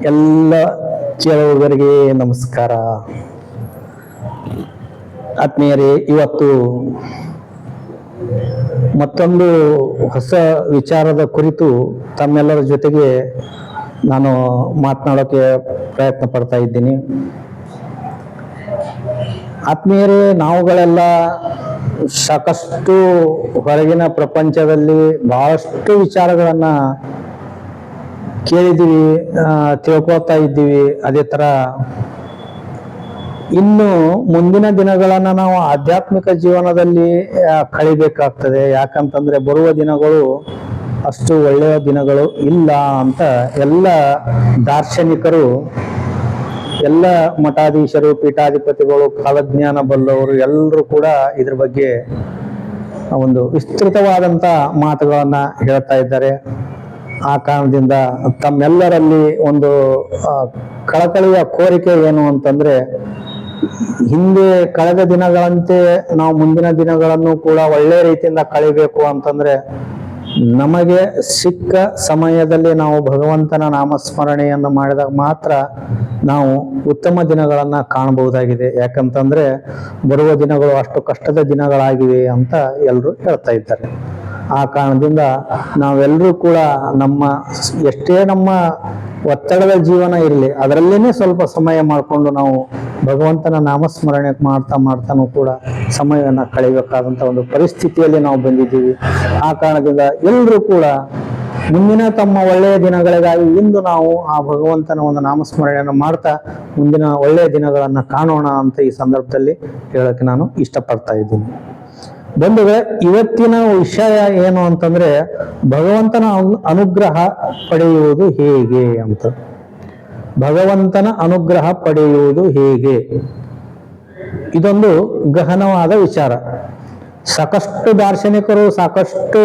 ಎಲ್ಲ ಕೇಳುಗರಿಗೆ ನಮಸ್ಕಾರ. ಆತ್ಮೀಯರೇ, ಇವತ್ತು ಮತ್ತೊಂದು ಹೊಸ ವಿಚಾರದ ಕುರಿತು ತಮ್ಮೆಲ್ಲರ ಜೊತೆಗೆ ನಾನು ಮಾತನಾಡೋಕೆ ಪ್ರಯತ್ನ ಪಡ್ತಾ ಇದ್ದೀನಿ. ಆತ್ಮೀಯರೇ, ನಾವುಗಳೆಲ್ಲ ಸಾಕಷ್ಟು ಹೊರಗಿನ ಪ್ರಪಂಚದಲ್ಲಿ ಬಹಳಷ್ಟು ವಿಚಾರಗಳನ್ನ ಕೇಳಿದ್ದೀವಿ, ತಿಳ್ಕೊಳ್ತಾ ಇದ್ದೀವಿ. ಅದೇ ತರ ಇನ್ನು ಮುಂದಿನ ದಿನಗಳನ್ನ ನಾವು ಆಧ್ಯಾತ್ಮಿಕ ಜೀವನದಲ್ಲಿ ಕಳಿಬೇಕಾಗ್ತದೆ. ಯಾಕಂತಂದ್ರೆ ಬರುವ ದಿನಗಳು ಅಷ್ಟು ಒಳ್ಳೆಯ ದಿನಗಳು ಇಲ್ಲ ಅಂತ ಎಲ್ಲ ದಾರ್ಶನಿಕರು, ಎಲ್ಲ ಮಠಾಧೀಶರು, ಪೀಠಾಧಿಪತಿಗಳು, ಕಾಲಜ್ಞಾನ ಬಲ್ಲವರು ಎಲ್ಲರೂ ಕೂಡ ಇದ್ರ ಬಗ್ಗೆ ಒಂದು ವಿಸ್ತೃತವಾದಂತ ಮಾತುಗಳನ್ನ ಹೇಳ್ತಾ ಇದ್ದಾರೆ. ಆ ಕಾರಣದಿಂದ ತಮ್ಮೆಲ್ಲರಲ್ಲಿ ಒಂದು ಕಳಕಳಿಯ ಕೋರಿಕೆ ಏನು ಅಂತಂದ್ರೆ, ಹಿಂದೆ ಕಳೆದ ದಿನಗಳಂತೆ ನಾವು ಮುಂದಿನ ದಿನಗಳನ್ನು ಕೂಡ ಒಳ್ಳೆ ರೀತಿಯಿಂದ ಕಳಿಬೇಕು ಅಂತಂದ್ರೆ, ನಮಗೆ ಸಿಕ್ಕ ಸಮಯದಲ್ಲಿ ನಾವು ಭಗವಂತನ ನಾಮಸ್ಮರಣೆಯನ್ನು ಮಾಡಿದಾಗ ಮಾತ್ರ ನಾವು ಉತ್ತಮ ದಿನಗಳನ್ನ ಕಾಣಬಹುದಾಗಿದೆ. ಯಾಕಂತಂದ್ರೆ ಬರುವ ದಿನಗಳು ಅಷ್ಟು ಕಷ್ಟದ ದಿನಗಳಾಗಿವೆ ಅಂತ ಎಲ್ಲರೂ ಹೇಳ್ತಾ ಇದ್ದಾರೆ. ಆ ಕಾರಣದಿಂದ ನಾವೆಲ್ಲರೂ ಕೂಡ ಎಷ್ಟೇ ನಮ್ಮ ಒತ್ತಡದ ಜೀವನ ಇರಲಿ, ಅದರಲ್ಲೇನೆ ಸ್ವಲ್ಪ ಸಮಯ ಮಾಡಿಕೊಂಡು ನಾವು ಭಗವಂತನ ನಾಮಸ್ಮರಣೆ ಮಾಡ್ತಾನೂ ಕೂಡ ಸಮಯವನ್ನು ಕಳೆಯಬೇಕಾದಂತ ಒಂದು ಪರಿಸ್ಥಿತಿಯಲ್ಲಿ ನಾವು ಬಂದಿದ್ದೀವಿ. ಆ ಕಾರಣದಿಂದ ಎಲ್ಲರೂ ಕೂಡ ಮುಂದಿನ ತಮ್ಮ ಒಳ್ಳೆಯ ದಿನಗಳಿಗಾಗಿ ಇಂದು ನಾವು ಆ ಭಗವಂತನ ಒಂದು ನಾಮಸ್ಮರಣೆಯನ್ನು ಮಾಡ್ತಾ ಮುಂದಿನ ಒಳ್ಳೆಯ ದಿನಗಳನ್ನ ಕಾಣೋಣ ಅಂತ ಈ ಸಂದರ್ಭದಲ್ಲಿ ಹೇಳಕ್ಕೆ ನಾನು ಇಷ್ಟಪಡ್ತಾ ಇದ್ದೀನಿ. ಬಂಧುಗಳೇ, ಇವತ್ತಿನ ವಿಷಯ ಏನು ಅಂತಂದ್ರೆ, ಭಗವಂತನ ಅನುಗ್ರಹ ಪಡೆಯುವುದು ಹೇಗೆ ಅಂತ. ಭಗವಂತನ ಅನುಗ್ರಹ ಪಡೆಯುವುದು ಹೇಗೆ, ಇದೊಂದು ಗಹನವಾದ ವಿಚಾರ. ಸಾಕಷ್ಟು ದಾರ್ಶನಿಕರು, ಸಾಕಷ್ಟು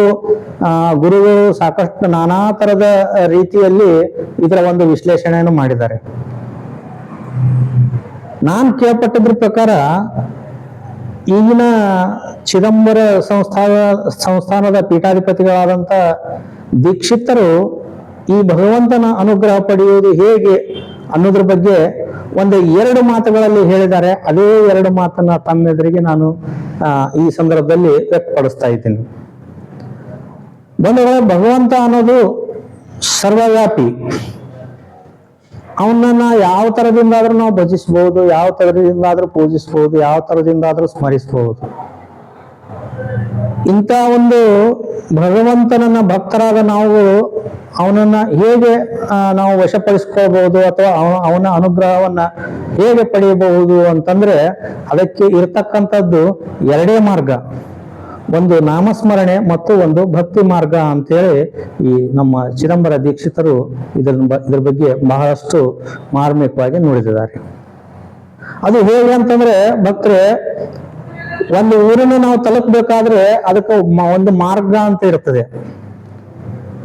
ಗುರುಗಳು, ಸಾಕಷ್ಟು ನಾನಾ ತರದ ರೀತಿಯಲ್ಲಿ ಇದರ ಒಂದು ವಿಶ್ಲೇಷಣೆಯನ್ನು ಮಾಡಿದ್ದಾರೆ. ನಾನು ಕೇಳ್ಪಟ್ಟದ್ರ ಪ್ರಕಾರ ಈಗಿನ ಚಿದಂಬರ ಸಂಸ್ಥಾನದ ಪೀಠಾಧಿಪತಿಗಳಾದಂಥ ದೀಕ್ಷಿತರು ಈ ಭಗವಂತನ ಅನುಗ್ರಹ ಪಡೆಯುವುದು ಹೇಗೆ ಅನ್ನೋದ್ರ ಬಗ್ಗೆ ಎರಡು ಮಾತುಗಳಲ್ಲಿ ಹೇಳಿದ್ದಾರೆ. ಅದೇ ಎರಡು ಮಾತನ್ನ ತಮ್ಮೆದುರಿಗೆ ನಾನು ಈ ಸಂದರ್ಭದಲ್ಲಿ ವ್ಯಕ್ತಪಡಿಸ್ತಾ ಇದ್ದೀನಿ. ಬಂಧುಗಳೇ, ಭಗವಂತ ಅನ್ನೋದು ಸರ್ವವ್ಯಾಪಿ. ಅವನನ್ನ ಯಾವ ತರದಿಂದಾದ್ರೂ ನಾವು ಭಜಿಸಬಹುದು, ಯಾವ ತರದಿಂದಾದ್ರೂ ಪೂಜಿಸಬಹುದು, ಯಾವ ತರದಿಂದಾದ್ರೂ ಸ್ಮರಿಸಬಹುದು. ಇಂಥ ಒಂದು ಭಗವಂತನನ್ನ ಭಕ್ತರಾದ ನಾವು ಅವನನ್ನ ಹೇಗೆ ನಾವು ವಶಪಡಿಸ್ಕೊಳ್ಬಹುದು ಅಥವಾ ಅವನ ಅನುಗ್ರಹವನ್ನ ಹೇಗೆ ಪಡೆಯಬಹುದು ಅಂತಂದ್ರೆ, ಅದಕ್ಕೆ ಇರತಕ್ಕಂಥದ್ದು ಎರಡೇ ಮಾರ್ಗ. ಒಂದು ನಾಮಸ್ಮರಣೆ ಮತ್ತು ಒಂದು ಭಕ್ತಿ ಮಾರ್ಗ ಅಂತೇಳಿ ಈ ನಮ್ಮ ಚಿದಂಬರ ದೀಕ್ಷಿತರು ಇದ್ರ ಬಗ್ಗೆ ಬಹಳಷ್ಟು ಮಾರ್ಮಿಕವಾಗಿ ನುಡಿದಿದ್ದಾರೆ. ಅದು ಹೇಗೆ ಅಂತಂದ್ರೆ, ಭಕ್ತರೆ, ಒಂದು ಊರನ್ನು ನಾವು ತಲುಪಬೇಕಾದ್ರೆ ಅದಕ್ಕೆ ಒಂದು ಮಾರ್ಗ ಅಂತ ಇರ್ತದೆ.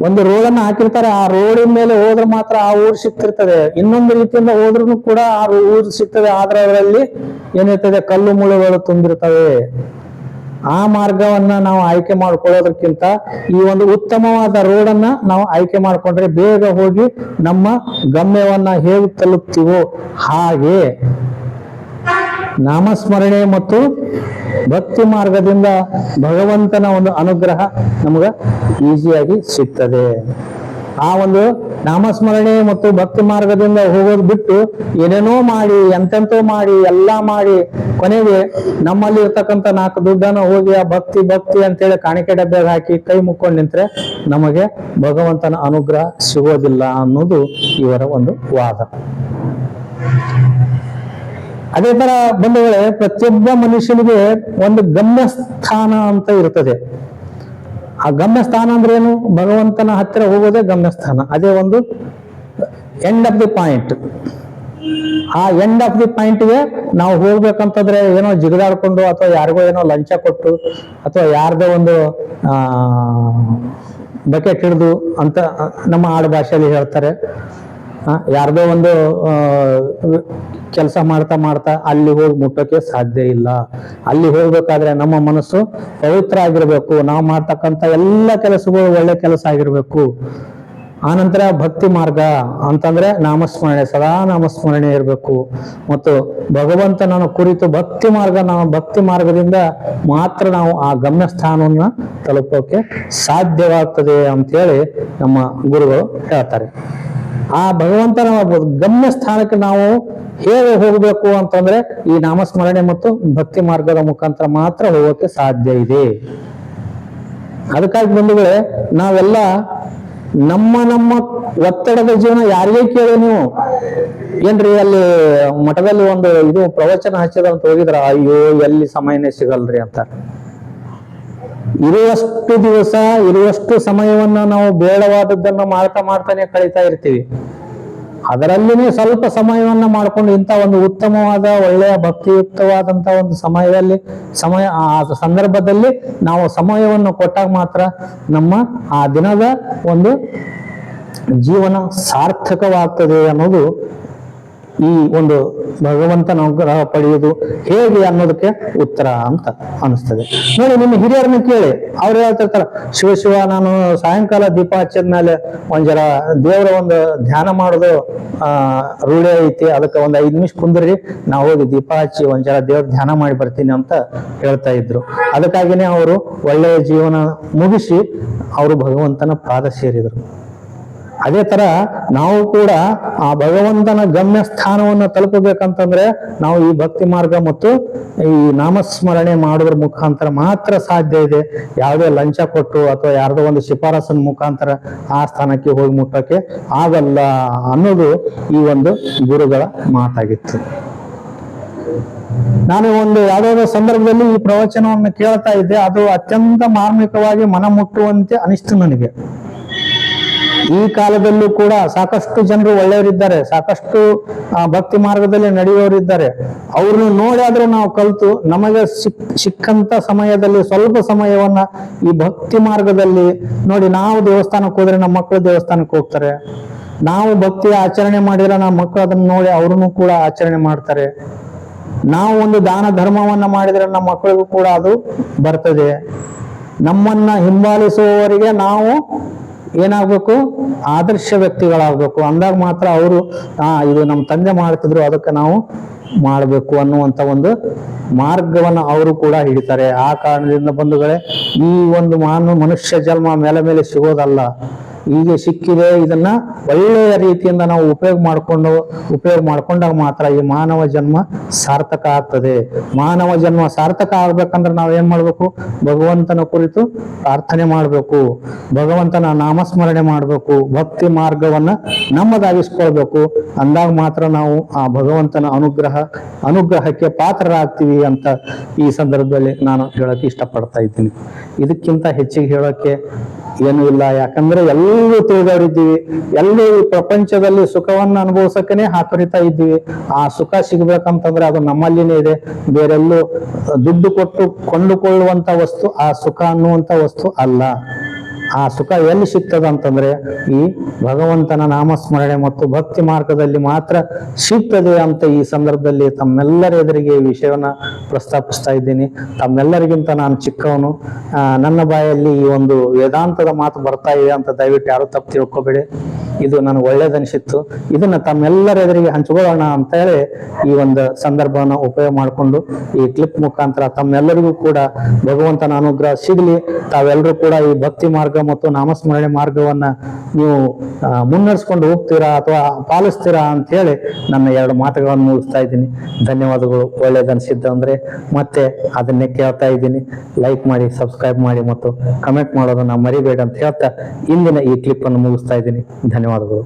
ಒಂದು ರೋಡನ್ನು ಹಾಕಿರ್ತಾರೆ, ಆ ರೋಡಿನ ಮೇಲೆ ಹೋದ್ರೆ ಮಾತ್ರ ಆ ಊರು ಸಿಕ್ತಿರ್ತದೆ. ಇನ್ನೊಂದು ರೀತಿಯಿಂದ ಹೋದ್ರೂ ಕೂಡ ಆ ಊರು ಸಿಗ್ತದೆ, ಆದ್ರೆ ಅದರಲ್ಲಿ ಏನಿರ್ತದೆ, ಕಲ್ಲು ಮುಳ್ಳುಗಳು ತುಂಬಿರ್ತವೆ. ಆ ಮಾರ್ಗವನ್ನ ನಾವು ಆಯ್ಕೆ ಮಾಡ್ಕೊಳ್ಳೋದಕ್ಕಿಂತ ಈ ಒಂದು ಉತ್ತಮವಾದ ರೋಡನ್ನ ನಾವು ಆಯ್ಕೆ ಮಾಡ್ಕೊಂಡ್ರೆ ಬೇಗ ಹೋಗಿ ನಮ್ಮ ಗಮ್ಯವನ್ನ ಹೇಗೆ ತಲುಪ್ತೀವೋ ಹಾಗೆ ನಾಮಸ್ಮರಣೆ ಮತ್ತು ಭಕ್ತಿ ಮಾರ್ಗದಿಂದ ಭಗವಂತನ ಒಂದು ಅನುಗ್ರಹ ನಮ್ಗೆ ಈಸಿಯಾಗಿ ಸಿಗ್ತದೆ. ಆ ಒಂದು ನಾಮಸ್ಮರಣೆ ಮತ್ತು ಭಕ್ತಿ ಮಾರ್ಗದಿಂದ ಹೋಗೋದು ಬಿಟ್ಟು ಏನೇನೋ ಮಾಡಿ, ಎಂತೆಂತೋ ಮಾಡಿ, ಎಲ್ಲ ಮಾಡಿ ಕೊನೆಗೆ ನಮ್ಮಲ್ಲಿ ಇರ್ತಕ್ಕಂಥ 4 ದುಡ್ಡನ್ನು ಹೋಗಿ ಆ ಭಕ್ತಿ ಭಕ್ತಿ ಅಂತೇಳಿ ಕಾಣಿಕೆ ಡಬ್ಬೆಗೆ ಹಾಕಿ ಕೈ ಮುಕ್ಕೊಂಡು ನಿಂತ್ರೆ ನಮಗೆ ಭಗವಂತನ ಅನುಗ್ರಹ ಸಿಗೋದಿಲ್ಲ ಅನ್ನೋದು ಇವರ ಒಂದು ವಾದ. ಅದೇ ತರ ಬಂಧುಗಳೇ, ಪ್ರತಿಯೊಬ್ಬ ಮನುಷ್ಯನಿಗೆ ಒಂದು ಗಮ್ಯಸ್ಥಾನ ಅಂತ ಇರ್ತದೆ. ಆ ಗಮ್ಯಸ್ಥಾನ ಅಂದ್ರೆ ಏನು? ಭಗವಂತನ ಹತ್ತಿರ ಹೋಗೋದೇ ಗಮ್ಯಸ್ಥಾನ. ಅದೇ ಒಂದು ಎಂಡ್ ಆಫ್ ದಿ ಪಾಯಿಂಟ್. ಆ ಎಂಡ್ ಆಫ್ ದಿ ಪಾಯಿಂಟ್ಗೆ ನಾವು ಹೋಗ್ಬೇಕಂತಂದ್ರೆ ಏನೋ ಜಿಗಿದಾಡ್ಕೊಂಡು ಅಥವಾ ಯಾರಿಗೋ ಏನೋ ಲಂಚ ಕೊಟ್ಟು ಅಥವಾ ಯಾರ್ದೋ ಒಂದು ಬಕೆಟ್ ಹಿಡಿದು ಅಂತ ನಮ್ಮ ಆಡು ಭಾಷೆಯಲ್ಲಿ ಹೇಳ್ತಾರೆ. ಯಾರ್ದೋ ಒಂದು ಕೆಲಸ ಮಾಡ್ತಾ ಮಾಡ್ತಾ ಅಲ್ಲಿ ಹೋಗಿ ಮುಟ್ಟೋಕೆ ಸಾಧ್ಯ ಇಲ್ಲ. ಅಲ್ಲಿ ಹೋಗ್ಬೇಕಾದ್ರೆ ನಮ್ಮ ಮನಸ್ಸು ಪವಿತ್ರ ಆಗಿರ್ಬೇಕು. ನಾವು ಮಾಡ್ತಕ್ಕಂಥ ಎಲ್ಲ ಕೆಲಸಗಳು ಒಳ್ಳೆ ಕೆಲಸ ಆಗಿರ್ಬೇಕು. ಆನಂತರ ಭಕ್ತಿ ಮಾರ್ಗ ಅಂತಂದ್ರೆ ನಾಮಸ್ಮರಣೆ, ಸದಾ ನಾಮಸ್ಮರಣೆ ಇರಬೇಕು. ಮತ್ತು ಭಗವಂತನನ್ನು ಕುರಿತು ಭಕ್ತಿ ಮಾರ್ಗದಿಂದ ಮಾತ್ರ ನಾವು ಆ ಗಮ್ಯ ಸ್ಥಾನವನ್ನ ತಲುಪೋಕೆ ಸಾಧ್ಯವಾಗ್ತದೆ ಅಂತೇಳಿ ನಮ್ಮ ಗುರುಗಳು ಹೇಳ್ತಾರೆ. ಆ ಭಗವಂತನ ಗಮ್ಯ ಸ್ಥಾನಕ್ಕೆ ನಾವು ಹೇಗೆ ಹೋಗಬೇಕು ಅಂತಂದ್ರೆ ಈ ನಾಮಸ್ಮರಣೆ ಮತ್ತು ಭಕ್ತಿ ಮಾರ್ಗದ ಮುಖಾಂತರ ಮಾತ್ರ ಹೋಗೋಕೆ ಸಾಧ್ಯ ಇದೆ. ಅದಕ್ಕಾಗಿ ಬಂಧುಗಳೇ, ನಾವೆಲ್ಲ ನಮ್ಮ ಒತ್ತಡದ ಜೀವನ ಯಾರಿಗೇ ಕೇಳಿ ನೀವು ಏನ್ರಿ ಅಲ್ಲಿ ಮಠದಲ್ಲಿ ಇದು ಪ್ರವಚನ ಹಚ್ಚಿದ ಅಂತ ಹೋಗಿದ್ರ, ಅಯ್ಯೋ ಎಲ್ಲಿ ಸಮಯನೇ ಸಿಗಲ್ರಿ ಅಂತ. ಇರುವಷ್ಟು ದಿವಸ ಇರುವಷ್ಟು ಸಮಯವನ್ನ ನಾವು ಬೇಡವಾದದ್ದನ್ನ ಮಾಡ್ತಾನೆ ಕಳೀತಾ ಇರ್ತೀವಿ. ಅದರಲ್ಲಿನೇ ಸ್ವಲ್ಪ ಸಮಯವನ್ನ ಮಾಡ್ಕೊಂಡು ಇಂಥ ಒಂದು ಉತ್ತಮವಾದ ಒಳ್ಳೆಯ ಭಕ್ತಿಯುಕ್ತವಾದಂತ ಒಂದು ಆ ಸಂದರ್ಭದಲ್ಲಿ ನಾವು ಸಮಯವನ್ನು ಕೊಟ್ಟಾಗ ಮಾತ್ರ ನಮ್ಮ ಆ ದಿನದ ಒಂದು ಜೀವನ ಸಾರ್ಥಕವಾಗ್ತದೆ ಅನ್ನೋದು ಈ ಒಂದು ಭಗವಂತನ ಅನುಗ್ರಹ ಪಡೆಯುವುದು ಹೇಗೆ ಅನ್ನೋದಕ್ಕೆ ಉತ್ತರ ಅಂತ ಅನಿಸ್ತದೆ. ನೋಡಿ, ನಿಮ್ಮ ಹಿರಿಯರನ್ನ ಕೇಳಿ, ಅವ್ರು ಹೇಳ್ತಿರ್ತಾರ, ಶಿವ ನಾನು ಸಾಯಂಕಾಲ ದೀಪ ಹಚ್ಚಿದ ಮೇಲೆ ಒಂದ್ ದೇವರ ಒಂದು ಧ್ಯಾನ ಮಾಡೋದು ರೂಢಿ ಐತಿ, ಅದಕ್ಕೆ ಒಂದ್ 5 ನಿಮಿಷ ಕುಂದ್ರಿ, ನಾವು ಹೋಗಿ ದೀಪ ಹಚ್ಚಿ ಒಂದ್ ದೇವ್ರ ಧ್ಯಾನ ಮಾಡಿ ಬರ್ತೀನಿ ಅಂತ ಹೇಳ್ತಾ ಇದ್ರು. ಅದಕ್ಕಾಗಿನೇ ಅವರು ಒಳ್ಳೆಯ ಜೀವನ ಮುಗಿಸಿ ಅವರು ಭಗವಂತನ ಪಾದ ಸೇರಿದರು. ಅದೇ ತರ ನಾವು ಕೂಡ ಆ ಭಗವಂತನ ಗಮ್ಯ ಸ್ಥಾನವನ್ನು ತಲುಪಬೇಕಂತಂದ್ರೆ ನಾವು ಈ ಭಕ್ತಿ ಮಾರ್ಗ ಮತ್ತು ಈ ನಾಮಸ್ಮರಣೆ ಮಾಡೋದ್ರ ಮುಖಾಂತರ ಮಾತ್ರ ಸಾಧ್ಯ ಇದೆ. ಯಾವುದೇ ಲಂಚ ಕೊಟ್ಟು ಅಥವಾ ಯಾರ್ದೋ ಒಂದು ಶಿಫಾರಸನ ಮುಖಾಂತರ ಆ ಸ್ಥಾನಕ್ಕೆ ಹೋಗಿ ಮುಟ್ಟಕ್ಕೆ ಆಗಲ್ಲ ಅನ್ನೋದು ಈ ಒಂದು ಗುರುಗಳ ಮಾತಾಗಿತ್ತು. ನಾನು ಯಾವುದಾದ್ರೂ ಸಂದರ್ಭದಲ್ಲಿ ಈ ಪ್ರವಚನವನ್ನು ಕೇಳ್ತಾ ಇದ್ದೆ, ಅದು ಅತ್ಯಂತ ಮಾರ್ಮಿಕವಾಗಿ ಮನ ಮುಟ್ಟುವಂತೆ ಅನಿಸ್ತು ನನಗೆ. ಈ ಕಾಲದಲ್ಲೂ ಕೂಡ ಸಾಕಷ್ಟು ಜನರು ಒಳ್ಳೆಯವರಿದ್ದಾರೆ, ಸಾಕಷ್ಟು ಭಕ್ತಿ ಮಾರ್ಗದಲ್ಲಿ ನಡೆಯುವವರಿದ್ದಾರೆ. ಅವ್ರನ್ನ ನೋಡಾದ್ರೂ ನಾವು ಕಲಿತು ನಮಗೆ ಸಿಕ್ಕಂತ ಸಮಯದಲ್ಲಿ ಸ್ವಲ್ಪ ಸಮಯವನ್ನ ಈ ಭಕ್ತಿ ಮಾರ್ಗದಲ್ಲಿ ನೋಡಿ, ನಾವು ದೇವಸ್ಥಾನಕ್ಕೆ ಹೋದ್ರೆ ನಮ್ಮ ಮಕ್ಕಳು ದೇವಸ್ಥಾನಕ್ಕೆ ಹೋಗ್ತಾರೆ, ನಾವು ಭಕ್ತಿ ಆಚರಣೆ ಮಾಡಿದ್ರೆ ನಮ್ಮ ಮಕ್ಕಳು ಅದನ್ನ ನೋಡಿ ಅವ್ರನ್ನು ಕೂಡ ಆಚರಣೆ ಮಾಡ್ತಾರೆ. ನಾವು ಒಂದು ದಾನ ಧರ್ಮವನ್ನ ಮಾಡಿದ್ರೆ ನಮ್ಮ ಮಕ್ಕಳಿಗೂ ಕೂಡ ಅದು ಬರ್ತದೆ. ನಮ್ಮನ್ನ ಹಿಂಬಾಲಿಸುವವರಿಗೆ ನಾವು ಏನಾಗ್ಬೇಕು, ಆದರ್ಶ ವ್ಯಕ್ತಿಗಳಾಗ್ಬೇಕು. ಅಂದಾಗ ಮಾತ್ರ ಅವರು ಇದು ನಮ್ಮ ತಂದೆ ಮಾಡ್ತಿದ್ರು, ಅದಕ್ಕೆ ನಾವು ಮಾಡಬೇಕು ಅನ್ನುವಂತ ಒಂದು ಮಾರ್ಗವನ್ನು ಅವರು ಕೂಡ ಹಿಡಿತಾರೆ. ಆ ಕಾರಣದಿಂದ ಬಂಧುಗಳೇ, ಈ ಒಂದು ಮನುಷ್ಯ ಜನ್ಮ ಮೇಲೆ ಸಿಗೋದಲ್ಲ, ಈಗ ಸಿಕ್ಕಿದೆ, ಇದನ್ನ ಒಳ್ಳೆಯ ರೀತಿಯಿಂದ ನಾವು ಉಪಯೋಗ ಮಾಡ್ಕೊಂಡಾಗ ಮಾತ್ರ ಈ ಮಾನವ ಜನ್ಮ ಸಾರ್ಥಕ ಆಗ್ತದೆ. ಮಾನವ ಜನ್ಮ ಸಾರ್ಥಕ ಆಗ್ಬೇಕಂದ್ರೆ ನಾವ್ ಏನ್ ಮಾಡ್ಬೇಕು, ಭಗವಂತನ ಕುರಿತು ಪ್ರಾರ್ಥನೆ ಮಾಡ್ಬೇಕು, ಭಗವಂತನ ನಾಮಸ್ಮರಣೆ ಮಾಡ್ಬೇಕು, ಭಕ್ತಿ ಮಾರ್ಗವನ್ನ ನಮ್ಮದಾಗಿಸ್ಕೊಳ್ಬೇಕು. ಅಂದಾಗ ಮಾತ್ರ ನಾವು ಆ ಭಗವಂತನ ಅನುಗ್ರಹಕ್ಕೆ ಪಾತ್ರರಾಗ್ತೀವಿ ಅಂತ ಈ ಸಂದರ್ಭದಲ್ಲಿ ನಾನು ಹೇಳಕ್ಕೆ ಇಷ್ಟಪಡ್ತಾ ಇದ್ದೀನಿ. ಇದಕ್ಕಿಂತ ಹೆಚ್ಚಿಗೆ ಹೇಳೋಕೆ ಏನು ಇಲ್ಲ. ಯಾಕಂದ್ರೆ ಎಲ್ಲರೂ ತಿಳಿದವರಿದ್ದೀವಿ, ಎಲ್ಲರೂ ಈ ಪ್ರಪಂಚದಲ್ಲಿ ಸುಖವನ್ನ ಅನುಭವಿಸಕ್ಕನೆ ಹಾತೊರಿತಾ ಇದ್ದೀವಿ. ಆ ಸುಖ ಸಿಗ್ಬೇಕಂತಂದ್ರೆ ಅದು ನಮ್ಮಲ್ಲಿನೇ ಇದೆ, ಬೇರೆಲ್ಲೂ ದುಡ್ಡು ಕೊಟ್ಟು ಕೊಂಡುಕೊಳ್ಳುವಂತ ವಸ್ತು ಆ ಸುಖ ಅನ್ನುವಂತ ವಸ್ತು ಅಲ್ಲ. ಆ ಸುಖ ಎಲ್ಲಿ ಸಿಗ್ತದ ಅಂತಂದ್ರೆ ಈ ಭಗವಂತನ ನಾಮಸ್ಮರಣೆ ಮತ್ತು ಭಕ್ತಿ ಮಾರ್ಗದಲ್ಲಿ ಮಾತ್ರ ಸಿಗ್ತದೆ ಅಂತ ಈ ಸಂದರ್ಭದಲ್ಲಿ ತಮ್ಮೆಲ್ಲರ ಎದುರಿಗೆ ಈ ವಿಷಯವನ್ನ ಪ್ರಸ್ತಾಪಿಸ್ತಾ ಇದ್ದೀನಿ. ತಮ್ಮೆಲ್ಲರಿಗಿಂತ ನಾನು ಚಿಕ್ಕವನು, ನನ್ನ ಬಾಯಲ್ಲಿ ಈ ಒಂದು ವೇದಾಂತದ ಮಾತು ಬರ್ತಾ ಇದೆ ಅಂತ ದಯವಿಟ್ಟು ಯಾರು ತಪ್ಪು ತಿಳ್ಕೊಬೇಡಿ. ಇದು ನನಗೆ ಒಳ್ಳೇದನ್ಸಿತ್ತು, ಇದನ್ನ ತಮ್ಮೆಲ್ಲರ ಎದುರಿಗೆ ಹಂಚ್ಕೊಳ್ಳೋಣ ಅಂತ ಹೇಳಿ ಈ ಒಂದು ಸಂದರ್ಭವನ್ನ ಉಪಯೋಗ ಮಾಡಿಕೊಂಡು ಈ ಕ್ಲಿಪ್ ಮುಖಾಂತರ ತಮ್ಮೆಲ್ಲರಿಗೂ ಕೂಡ ಭಗವಂತನ ಅನುಗ್ರಹ ಸಿಗಲಿ. ತಾವೆಲ್ಲರೂ ಕೂಡ ಈ ಭಕ್ತಿ ಮಾರ್ಗ ಮತ್ತು ನಾಮಸ್ಮರಣೆ ಮಾರ್ಗವನ್ನ ನೀವು ಮುನ್ನಡೆಸ್ಕೊಂಡು ಹೋಗ್ತೀರಾ ಅಥವಾ ಪಾಲಿಸ್ತೀರಾ ಅಂತ ಹೇಳಿ ನನ್ನ 2 ಮಾತುಗಳನ್ನು ಮುಗಿಸ್ತಾ ಇದ್ದೀನಿ. ಧನ್ಯವಾದಗಳು. ಒಳ್ಳೇದನ್ಸಿದ್ದು ಅಂದ್ರೆ ಮತ್ತೆ ಅದನ್ನೇ ಕೇಳ್ತಾ ಇದ್ದೀನಿ. ಲೈಕ್ ಮಾಡಿ, ಸಬ್ಸ್ಕ್ರೈಬ್ ಮಾಡಿ ಮತ್ತು ಕಮೆಂಟ್ ಮಾಡೋದನ್ನ ಮರಿಬೇಡ ಅಂತ ಹೇಳ್ತಾ ಇಂದಿನ ಈ ಕ್ಲಿಪ್ ಅನ್ನು ಮುಗಿಸ್ತಾ ಇದ್ದೀನಿ. ಧನ್ಯವಾದಗಳು.